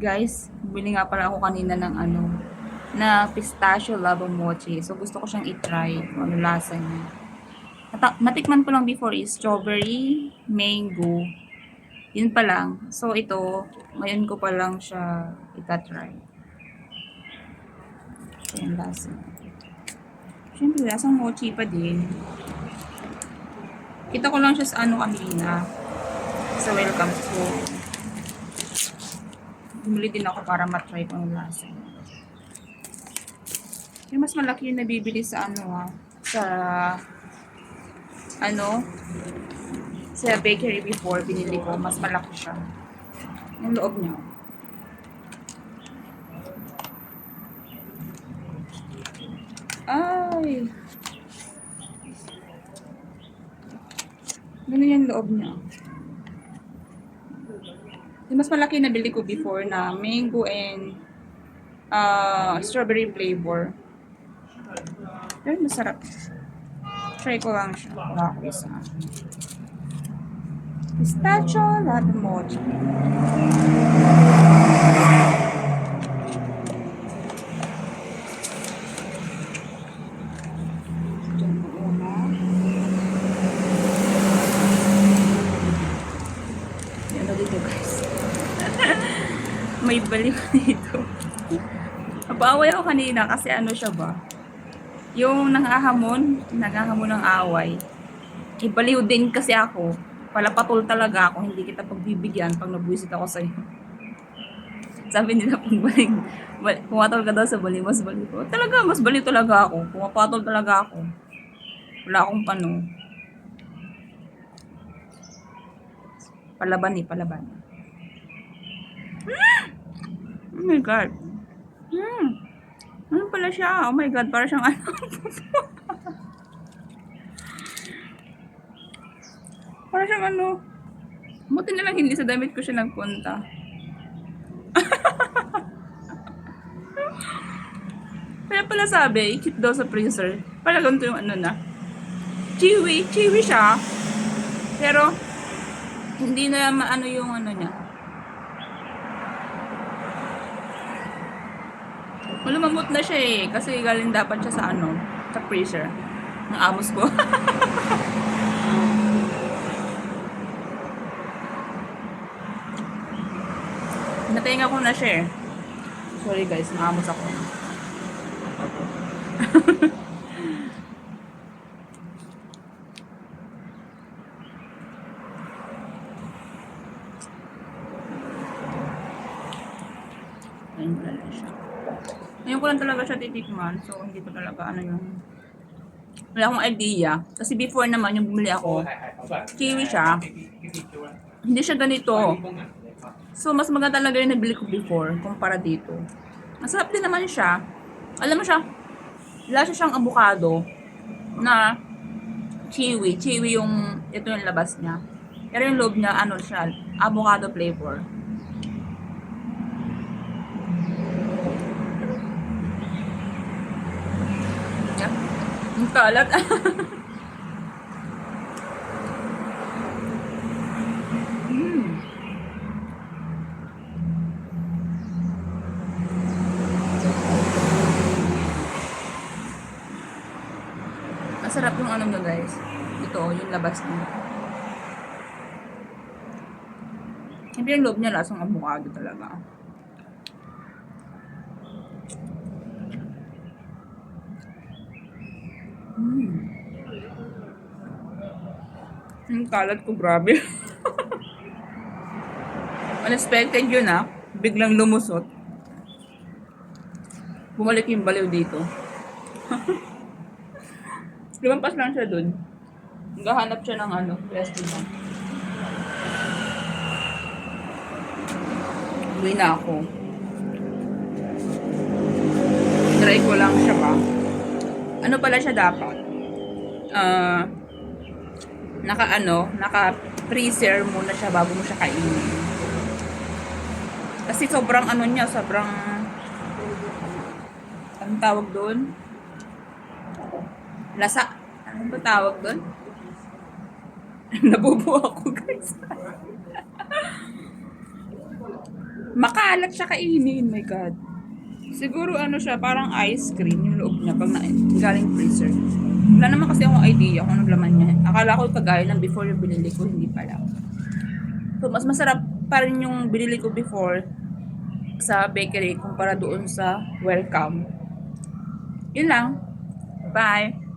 Guys, bumili nga pala ako kanina ng ano, na pistachio lava mochi. So, gusto ko siyang i-try kung ano lasa niya. Natikman ko lang before is strawberry, mango. Yun pa lang. So, ito, ngayon ko pa lang siya ita-try. So, yung lasa. Siyempre, lasang mochi pa din. Kita ko lang siya sa ano kanina. Sa welcome. So, bumili din ako para matry ko yung lasa. Yung mas malaki yung nabibili sa ano sa ano, sa bakery before binili ko, mas malaki siya. Yung loob niya. Ay! Ganun yung loob niya. Yung mas malaki na bili ko before na mango and strawberry flavor. Pero masarap. Try ko lang siya. Wala ko isa. Pistachio latte mochi. Diyan mo una. Yan na dito guys. May baliw dito. Napaaway ako kanina kasi ano siya ba? Yung nanghahamon ng away. Ibaliw din kasi ako. Palapatol talaga ako. Hindi kita pagbibigyan pag nabuisit ako sa'yo. Sabi nila pumatol ka daw sa baliw, mas baliw ko. Talaga, mas baliw talaga ako. Pumapatol talaga ako. Wala akong pano. Palaban palaban. Oh my God. Ano pala siya? Oh my God, para siyang ano. Para siyang ano. Buti na lang hindi sa damit ko siya nagpunta. Kaya pala sabi, i-keep daw sa freezer. Pala ganito yung ano na. Chewy siya. Pero, hindi na maano yung ano niya. Malumamot na siya eh. Kasi galing dapat siya sa ano, sa freezer. Ang amos ko. Natinga ko na siya eh. Sorry guys, naamos ako. Ayun ko lang siya. Ngayon ko lang talaga siya titikman. So, hindi ko talaga ano yung... Wala akong idea. Kasi before naman, yung bumili ako, kiwi siya. Hindi siya ganito. So, mas maganda talaga yung nabili ko before kumpara dito. Masarap din naman siya. Alam mo siya, lasa siyang avocado na chewy. Chewy yung, ito yung labas niya. Pero yung loob niya, ano siya, avocado flavor. Yep. Ang kalat. Masarap yung ano nyo guys. Ito, yung labas niya. Siyempre yung loob niya lasang avocado talaga. Yung kalat ko, grabe. Unexpected yun Biglang lumusot. Bumalik yung baliw dito. Lumampas lang siya dun. Naghahanap siya ng ano, restaurant. Uwi na ako. Try ko lang siya pa. Ano pala siya dapat? Naka muna siya bago mo siya kainin. Kasi sobrang ano niya, sobrang anong tawag doon? Lasa. Ano ba tawag doon? Nabubuo ako guys. Makalat siya kainin, my God. Siguro ano siya, parang ice cream yung loob niya pag galing freezer. Wala naman kasi akong idea kung anong laman niya. Akala ko kagaya ng before yung binili ko, hindi pala. So, mas masarap pa rin yung binili ko before sa bakery kumpara doon sa Welcome. Yun lang. Bye!